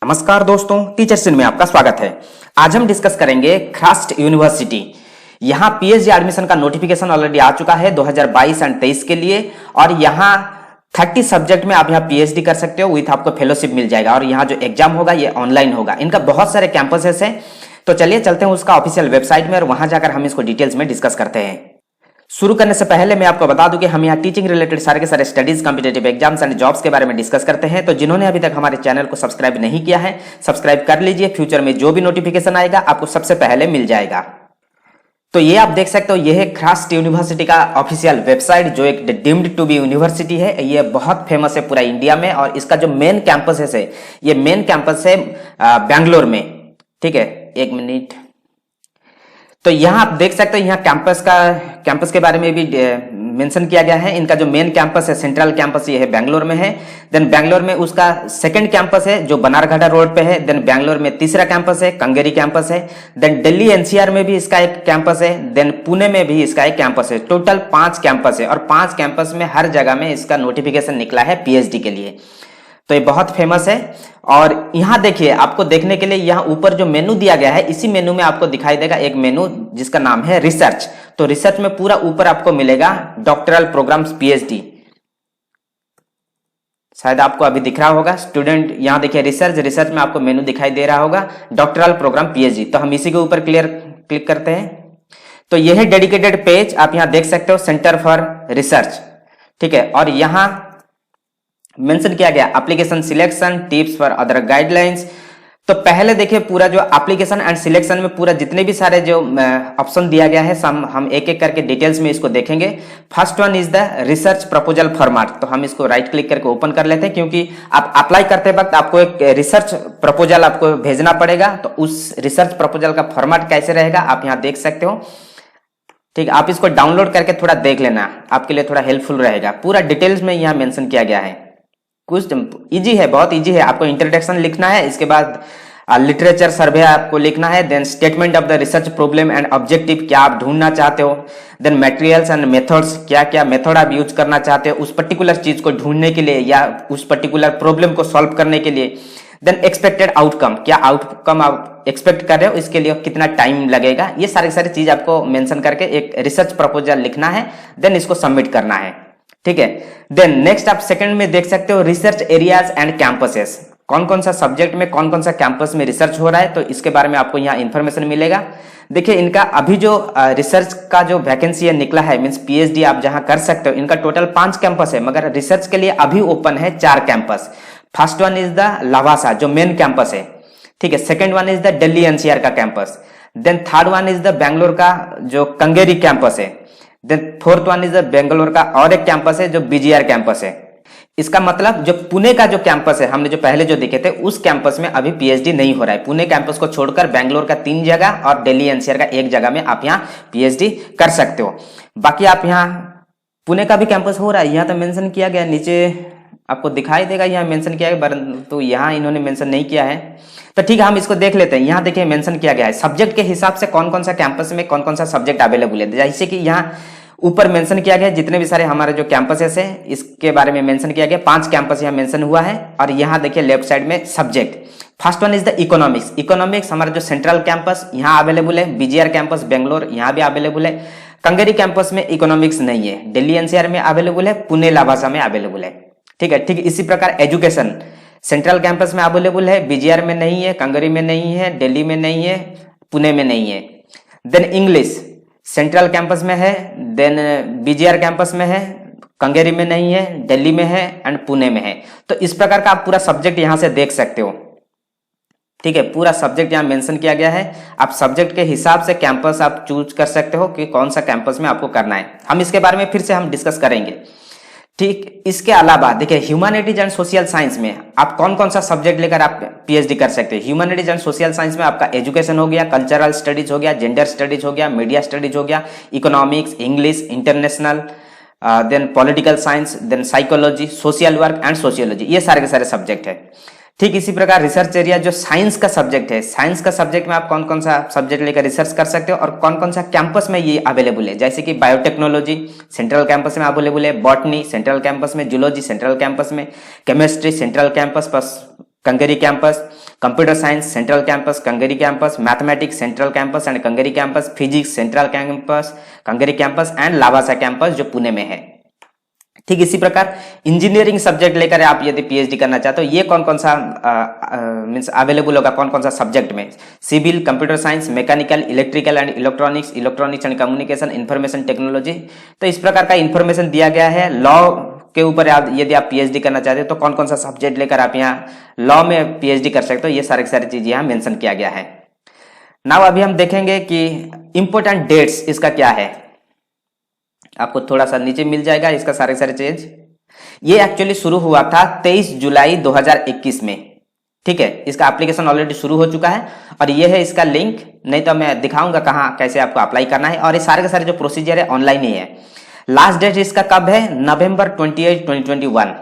नमस्कार दोस्तों, teachers in में आपका स्वागत है। आज हम डिस्कस करेंगे ख्रास्ट यूनिवर्सिटी। यहाँ पीएचडी एडमिशन का नोटिफिकेशन ऑलरेडी आ चुका है 2022 एंड 23 के लिए, और यहाँ 30 सब्जेक्ट में आप यहाँ पीएचडी कर सकते हो विथ आपको फेलोशिप मिल जाएगा। और यहाँ जो एग्जाम होगा ये ऑनलाइन होगा। इनका बहुत सारे कैंपसेस है, तो चलिए चलते हैं उसका ऑफिशियल वेबसाइट में और वहां जाकर हम इसको डिटेल्स में डिस्कस करते हैं। शुरू करने से पहले मैं आपको बता दूं कि हम यहाँ टीचिंग रिलेटेड सारे के सारे studies, competitive exams and jobs के बारे में डिस्कस करते हैं। तो जिन्होंने अभी तक हमारे चैनल को सब्सक्राइब नहीं किया है, सब्सक्राइब कर लीजिए। फ्यूचर में जो भी नोटिफिकेशन आएगा आपको सबसे पहले मिल जाएगा। तो ये आप देख सकते हो, ये है ख्रास्ट यूनिवर्सिटी का ऑफिशियल वेबसाइट, जो एक डीम्ड टू बी यूनिवर्सिटी है। ये बहुत फेमस है पूरा इंडिया में, और इसका जो मेन कैंपस है, ये मेन कैंपस है बैंगलोर में। ठीक है, एक मिनट। तो यहाँ आप देख सकते हो, यहाँ कैंपस के बारे में भी मेंशन किया गया है। इनका जो मेन कैंपस है, सेंट्रल कैंपस, ये है बैंगलोर में है। देन बैंगलोर में उसका सेकंड कैंपस है जो बनारघाटा रोड पे है। देन बैंगलोर में तीसरा कैंपस है, कंगेरी कैंपस है। देन दिल्ली एनसीआर में भी इसका एक कैंपस है। देन पुणे में भी इसका एक कैंपस है। टोटल 5 कैंपस है, और 5 कैंपस में हर जगह में इसका नोटिफिकेशन निकला है पीएचडी के लिए। तो ये बहुत फेमस है। और यहाँ देखिए, आपको देखने के लिए यहाँ ऊपर जो मेनू दिया गया है, इसी मेनू में आपको दिखाई देगा एक मेनू जिसका नाम है रिसर्च। तो रिसर्च में पूरा ऊपर आपको मिलेगा डॉक्टरल प्रोग्राम्स पीएचडी। शायद आपको अभी दिख रहा होगा स्टूडेंट, यहाँ देखिए रिसर्च में आपको मेनू दिखाई दे रहा होगा डॉक्टरल प्रोग्राम पीएचडी। तो हम इसी के ऊपर क्लिक करते हैं। तो यह है डेडिकेटेड पेज, आप यहाँ देख सकते हो, सेंटर फॉर रिसर्च। ठीक है, और यहाँ मेंशन किया गया application selection, tips for other guidelines. तो पहले देखिए, पूरा जो एप्लीकेशन एंड सिलेक्शन में पूरा जितने भी सारे जो ऑप्शन दिया गया है, हम एक एक करके डिटेल्स में इसको देखेंगे। First one is the research proposal format. तो हम इसको राइट क्लिक करके ओपन कर लेते हैं, क्योंकि आप अप्लाई करते वक्त आपको एक रिसर्च प्रपोजल आपको भेजना पड़ेगा। तो उस रिसर्च प्रपोजल का फॉर्मेट कैसे रहेगा आप यहाँ देख सकते हो। ठीक, आप इसको डाउनलोड करके थोड़ा देख लेना, आपके लिए थोड़ा हेल्पफुल रहेगा। पूरा डिटेल्स में यहाँ मेंशन किया गया है। कुछ इजी है, बहुत इजी है। आपको इंट्रोडक्शन लिखना है, इसके बाद लिटरेचर सर्वे आपको लिखना है। Then statement of the research problem and objective, क्या आप ढूंढना चाहते हो। देन मटेरियल्स एंड मेथड्स, क्या क्या मेथड आप यूज करना चाहते हो उस पर्टिकुलर चीज को ढूंढने के लिए या उस पर्टिकुलर प्रॉब्लम को सॉल्व करने के लिए। देन एक्सपेक्टेड आउटकम, क्या आउटकम आप एक्सपेक्ट कर रहे हो, इसके लिए कितना टाइम लगेगा। ये सारी चीज आपको मेंशन करके एक रिसर्च प्रपोजल लिखना है। देन इसको सबमिट करना है। ठीक है, देन नेक्स्ट आप सेकंड में देख सकते हो रिसर्च एरियाज एंड कैंपसेस। कौन कौन सा सब्जेक्ट में, कौन कौन सा कैंपस में रिसर्च हो रहा है, तो इसके बारे में आपको यहाँ इंफॉर्मेशन मिलेगा। देखिए, इनका अभी जो रिसर्च का जो वैकेंसी है निकला है, मींस पीएचडी आप जहां कर सकते हो, इनका टोटल 5 कैंपस है, मगर रिसर्च के लिए अभी ओपन है 4 campus. First one is the Lavasa, जो मेन कैंपस है। ठीक है, second one is the Delhi NCR का campus. Then third one is the Bangalore का जो कंगेरी कैंपस है। Then fourth one is Bangalore का और एक कैंपस है जो बीजीआर कैंपस है। इसका मतलब जो पुणे का जो कैंपस है, हमने जो पहले जो देखे थे, उस कैंपस में अभी पीएचडी नहीं हो रहा है। पुणे कैंपस को छोड़कर बेंगलोर का 3 जगह और दिल्ली एनसीआर का 1 जगह में आप यहाँ पीएचडी कर सकते हो। बाकी आप यहाँ पुणे का भी कैंपस हो रहा है, यहाँ तो मेंशन किया गया, नीचे आपको दिखाई देगा, यहाँ मेंशन किया गया, तो यहाँ इन्होंने मेंशन नहीं किया है। तो ठीक है, हम इसको देख लेते हैं। यहाँ देखिए मेंशन किया गया है सब्जेक्ट के हिसाब से कौन कौन सा कैंपस में कौन कौन सा सब्जेक्ट अवेलेबल है। जैसे कि यहाँ ऊपर मेंशन किया गया जितने भी सारे हमारे जो कैंपसेस है, इसके बारे में मेंशन किया गया। 5 कैंपस यहाँ मेंशन हुआ है। और यहाँ देखिए लेफ्ट साइड में subject, first one is the economics. Economics हमारा जो सेंट्रल कैंपस यहाँ अवेलेबल है। बीजीआर कैंपस बेंगलोर यहाँ भी अवेलेबल है। कंगेरी कैंपस में इकोनॉमिक्स नहीं है। दिल्ली एनसीआर में अवेलेबल है, पुणे लाभासा में अवेलेबल है। ठीक है, ठीक इसी प्रकार एजुकेशन सेंट्रल कैंपस में अवेलेबल है, बीजीआर में नहीं है, कंगेरी में नहीं है, दिल्ली में नहीं है, पुणे में नहीं है। देन इंग्लिश सेंट्रल कैंपस में है, देन बीजीआर कैंपस में है, कंगेरी में नहीं है, दिल्ली में है एंड पुणे में है। तो इस प्रकार का आप पूरा सब्जेक्ट यहां से देख सकते हो। ठीक है, पूरा सब्जेक्ट यहाँ मेंशन किया गया है। आप सब्जेक्ट के हिसाब से कैंपस आप चूज कर सकते हो कि कौन सा कैंपस में आपको करना है। हम इसके बारे में फिर से हम डिस्कस करेंगे। ठीक, इसके अलावा देखिए ह्यूमैनिटीज एंड सोशल साइंस में आप कौन कौन सा सब्जेक्ट लेकर आप पीएचडी कर सकते हैं। ह्यूमैनिटीज एंड सोशल साइंस में आपका एजुकेशन हो गया, कल्चरल स्टडीज हो गया, जेंडर स्टडीज हो गया, मीडिया स्टडीज हो गया, economics, English, international, then political science, then psychology, social work and sociology, ये सारे के सारे सब्जेक्ट है। ठीक इसी प्रकार रिसर्च एरिया जो साइंस का सब्जेक्ट है, साइंस का सब्जेक्ट में आप कौन कौन सा सब्जेक्ट लेकर रिसर्च कर सकते हो और कौन कौन सा कैंपस में ये अवेलेबल है। जैसे कि बायोटेक्नोलॉजी सेंट्रल कैंपस में अवेलेबल है, बॉटनी सेंट्रल कैंपस में, जूलॉजी सेंट्रल कैंपस में, chemistry central campus plus Kengeri campus, computer science central campus Kengeri campus, mathematics central campus and Kengeri campus, physics central campus Kengeri campus and Lavasa campus जो पुणे में है। ठीक इसी प्रकार इंजीनियरिंग सब्जेक्ट लेकर आप यदि पीएचडी करना चाहते हो, ये कौन कौन सा मीन्स अवेलेबल होगा, कौन कौन सा सब्जेक्ट में, civil, computer science, mechanical, electrical and electronics, electronics and communication, information technology. तो इस प्रकार का इंफॉर्मेशन दिया गया है। लॉ के ऊपर यदि आप पीएचडी करना चाहते हो तो कौन कौन सा सब्जेक्ट लेकर आप यहाँ लॉ में पीएचडी कर सकते हो, ये सारी चीजें यहाँ मेंशन किया गया है। नाउ अभी हम देखेंगे कि इंपोर्टेंट डेट्स इसका क्या है। आपको थोड़ा सा नीचे मिल जाएगा इसका सारे चीज। ये एक्चुअली शुरू हुआ था 23 जुलाई 2021 में। ठीक है, इसका एप्लीकेशन ऑलरेडी शुरू हो चुका है और ये है इसका लिंक, नहीं तो मैं दिखाऊंगा कहाँ कैसे आपको अप्लाई करना है। और ये सारे के सारे जो प्रोसीजर है ऑनलाइन ही है। लास्ट डेट इसका कब है, नवंबर 28, 2021।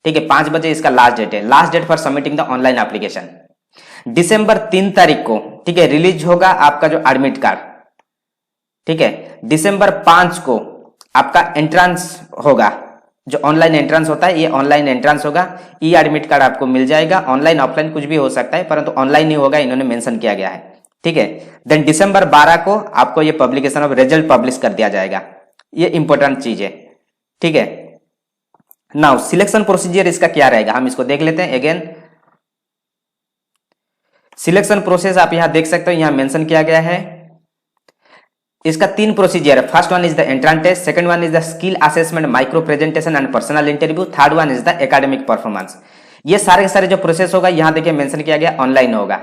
ठीक है, 5 बजे इसका लास्ट डेट है। Last date for submitting the online application. दिसंबर 3 तारीख को, ठीक है, रिलीज होगा आपका जो एडमिट कार्ड। ठीक है, दिसंबर 5 को आपका एंट्रेंस होगा, जो ऑनलाइन एंट्रेंस होता है, ये ऑनलाइन एंट्रेंस होगा। ई एडमिट कार्ड आपको मिल जाएगा। ऑनलाइन ऑफलाइन कुछ भी हो सकता है, परंतु ऑनलाइन ही होगा, इन्होंने मेंशन किया गया है। ठीक है, देन दिसंबर 12 को आपको ये पब्लिकेशन ऑफ रिजल्ट पब्लिश कर दिया जाएगा। ये इंपॉर्टेंट चीज है। ठीक है, नाउ सिलेक्शन प्रोसीजर इसका क्या रहेगा, हम इसको देख लेते हैं अगेन। सिलेक्शन प्रोसेस आप यहां देख सकते हो, यहां मेंशन किया गया है। इसका 3 प्रोसीजर है। First one is the entrance test, second one is the skill assessment, micro presentation and personal interview, third one is the academic performance. ये सारे के सारे जो प्रोसेस होगा यहां देखिए मेंशन किया गया ऑनलाइन होगा।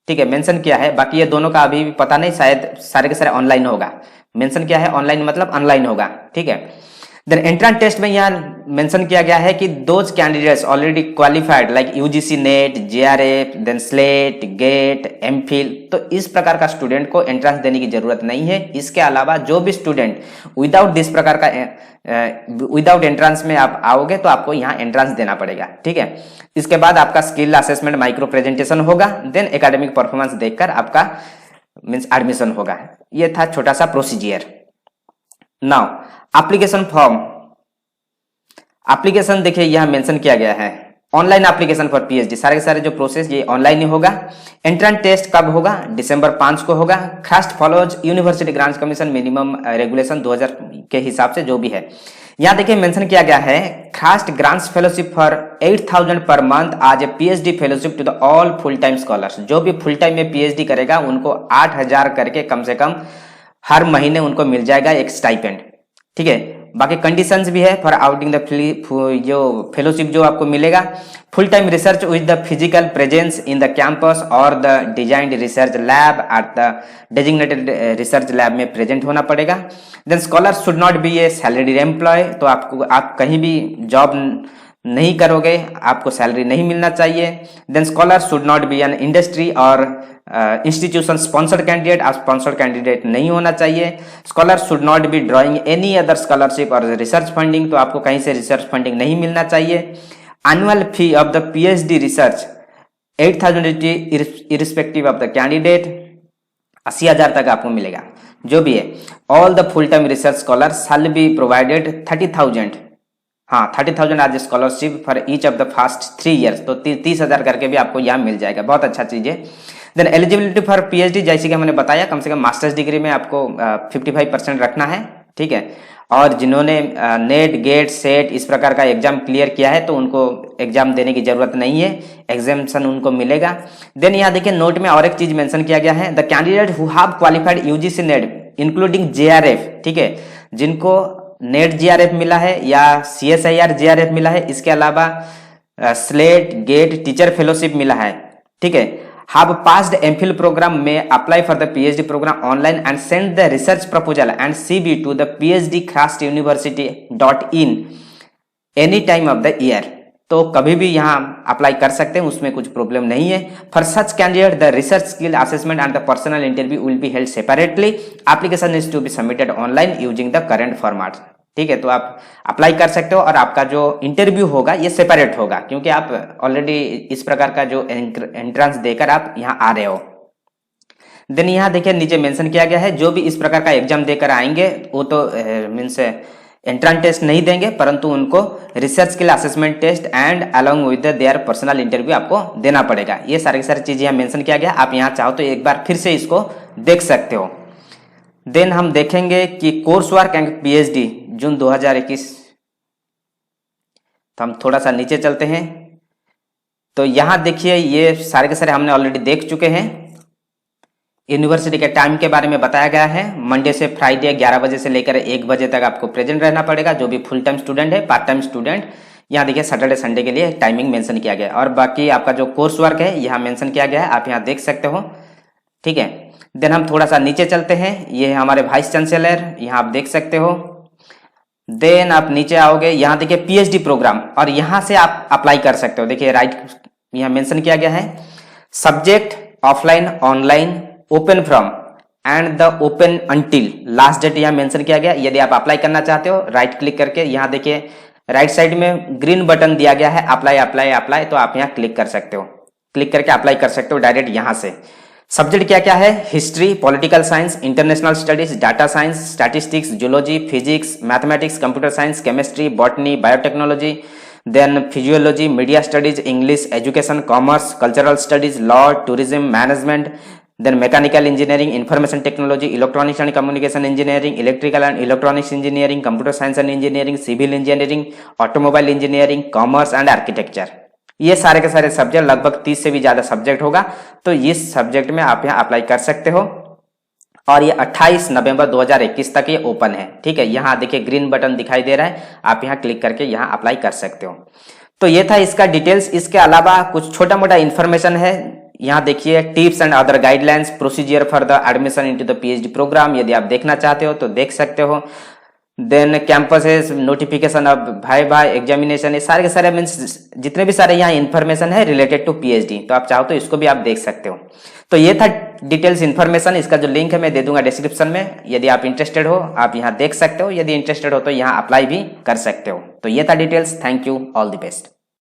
ठीक है, मेंशन किया है, बाकी ये दोनों का अभी भी पता नहीं, शायद सारे के सारे ऑनलाइन होगा। मेंशन किया है ऑनलाइन मतलब ऑनलाइन होगा। ठीक है, देन एंट्रेंस टेस्ट में यहाँ मेंशन किया गया है कि those candidates already qualified like UGC NET, JRF, then SLET, GATE, MPhil, तो इस प्रकार का स्टूडेंट को एंट्रेंस देने की जरूरत नहीं है। इसके अलावा जो भी स्टूडेंट विदाउट दिस प्रकार का विदाउट एंट्रेंस में आप आओगे तो आपको यहाँ एंट्रेंस देना पड़ेगा। ठीक है, इसके बाद आपका स्किल असेसमेंट, माइक्रो प्रेजेंटेशन होगा, देन एकेडमिक परफॉर्मेंस देखकर आपका मीन्स एडमिशन होगा। ये था छोटा सा procedure. Now application form, application देखिए यहां मेंशन किया गया है ऑनलाइन एप्लीकेशन फॉर पीएचडी। सारे के सारे जो प्रोसेस ये ऑनलाइन ही होगा। एंट्रेंस टेस्ट कब होगा, दिसंबर 5 को होगा। खास्ट follows University Grants Commission minimum regulation 2000 के हिसाब से जो भी है। यहां देखिए मेंशन किया गया है खास्ट grants fellowship for 8000 per month as a PhD fellowship to the all full time scholars. जो भी फुल टाइम में पीएचडी करेगा उनको 8000 करके कम से कम हर महीने उनको मिल जाएगा एक स्टाइपेंड। ठीक है, बाकी कंडीशंस भी है फॉर आउटिंग द जो फेलोशिप जो आपको मिलेगा, full time research with the physical presence in the campus और the designed research lab at the designated research lab में प्रेजेंट होना पड़ेगा। Then scholar should not be a salary employ, तो आप कहीं भी जॉब नहीं करोगे, आपको सैलरी नहीं मिलना चाहिए। Then scholar should not be an industry और इंस्टीट्यूशन स्पॉन्सर्ड कैंडिडेट, आप स्पॉन्सर्ड कैंडिडेट नहीं होना चाहिए। Scholar should not be drawing any other scholarship और रिसर्च फंडिंग, तो आपको कहीं से रिसर्च फंडिंग नहीं मिलना चाहिए। Annual fee of the PhD research 8000 irrespective of the candidate, 80,000 तक आपको मिलेगा जो भी है। All the full time research scholar shall be provided 30,000, हाँ 30,000 आज scholarship for each of the first 3 years, तो 30,000 करके भी आपको यहाँ मिल जाएगा। बहुत अच्छा चीज है। देन एलिजिबिलिटी फॉर पीएचडी, जैसे कि हमने बताया कम से कम मास्टर्स डिग्री में आपको 55% रखना है। ठीक है, और जिन्होंने नेट, गेट, सेट इस प्रकार का एग्जाम क्लियर किया है तो उनको एग्जाम देने की जरूरत नहीं है, एग्जामेशन उनको मिलेगा। देन यहाँ देखिए नोट में और एक चीज मेंशन किया गया है, the candidate who have qualified UGC net including JRF. ठीक है, जिनको नेट जेआरएफ मिला है या सीएसआईआर जेआरएफ मिला है, इसके अलावा स्लेट, गेट, टीचर फेलोशिप मिला है। ठीक है, have passed MPhil program may apply for the PhD program online and send the research proposal and CV to the phd.crastuniversity.in any time of the year। तो कभी भी यहाँ अप्लाई कर सकते हैं, उसमें कुछ प्रॉब्लम नहीं है। For such candidate the research skill assessment and the personal interview will be held separately. Application is to be submitted online using the current format. ठीक है, तो आप अप्लाई कर सकते हो और आपका जो इंटरव्यू होगा ये सेपरेट होगा, क्योंकि आप ऑलरेडी इस प्रकार का जो एंट्रेंस देकर आप यहाँ आ रहे हो। देन यहाँ देखिए नीचे मेंशन किया गया है जो भी इस प्रकार का एग्जाम देकर आएंगे वो तो मीन्स एंट्रेंस टेस्ट नहीं देंगे, परंतु उनको रिसर्च के लिए assessment test and along with their personal interview आपको देना पड़ेगा। ये सारी चीजें यहाँ मेंशन किया गया, आप यहाँ चाहो तो एक बार फिर से इसको देख सकते हो। देन हम देखेंगे कि कोर्स वर्क एंड पीएचडी जून 2021। तो हम थोड़ा सा नीचे चलते हैं, तो यहाँ देखिए ये सारे के सारे हमने ऑलरेडी देख चुके हैं। यूनिवर्सिटी के टाइम के बारे में बताया गया है, मंडे से फ्राइडे 11 बजे से लेकर 1 बजे तक आपको प्रेजेंट रहना पड़ेगा, जो भी फुल टाइम स्टूडेंट है, पार्ट टाइम स्टूडेंट। यहाँ देखिए सैटरडे संडे के लिए टाइमिंग मेंशन किया गया है, और बाकी आपका जो कोर्स वर्क है यहाँ मेंशन किया गया है, आप यहाँ देख सकते हो। ठीक है, देन हम थोड़ा सा नीचे चलते हैं, ये है हमारे वाइस चांसलर, यहाँ आप देख सकते हो। देन आप नीचे आओगे, यहाँ देखिए पीएचडी प्रोग्राम, और यहाँ से आप अप्लाई कर सकते हो। देखिए राइट यहाँ मेंशन किया गया है, subject offline online open from and the open until last date यहाँ मेंशन किया गया। यदि आप अप्लाई करना चाहते हो, राइट क्लिक करके यहाँ देखिए राइट साइड में ग्रीन बटन दिया गया है, अप्लाई अप्लाई अप्लाई, तो आप यहाँ क्लिक कर सकते हो, क्लिक करके अप्लाई कर सकते हो डायरेक्ट यहाँ से। सब्जेक्ट क्या क्या है, history, political science, international studies, data science, statistics, zoology, physics, mathematics, computer science, chemistry, botany, biotechnology, then physiology, media studies, English, education, commerce, cultural studies, law, tourism, management, then mechanical engineering, information technology, electronics and communication engineering, electrical and electronics engineering, computer science and engineering, civil engineering, automobile engineering, commerce and architecture। ये सारे के सारे subject, लगभग 30 से भी ज्यादा subject होगा, तो इस सब्जेक्ट में आप यहाँ अप्लाई कर सकते हो, और ये 28 नवंबर 2021 तक ये ओपन है। ठीक है, यहाँ देखिए ग्रीन बटन दिखाई दे रहा है, आप यहाँ क्लिक करके यहाँ अप्लाई कर सकते हो। तो ये था इसका डिटेल्स। इसके अलावा कुछ छोटा मोटा इन्फॉर्मेशन है, यहाँ देखिए tips and other guidelines, procedure for the admission into the PhD programme, यदि आप देखना चाहते हो तो देख सकते हो। देन कैंपसेस, नोटिफिकेशन ऑफ भाई एग्जामिनेशन, ये सारे के सारे मीन्स जितने भी सारे यहाँ इन्फॉर्मेशन है रिलेटेड टू पीएचडी, तो आप चाहो तो इसको भी आप देख सकते हो। तो ये था डिटेल्स इन्फॉर्मेशन, इसका जो लिंक है मैं दे दूंगा डिस्क्रिप्शन में, यदि आप इंटरेस्टेड हो आप यहाँ देख सकते हो, यदि इंटरेस्टेड हो तो यहाँ अप्लाई भी कर सकते हो। तो ये था details. Thank you, all the best.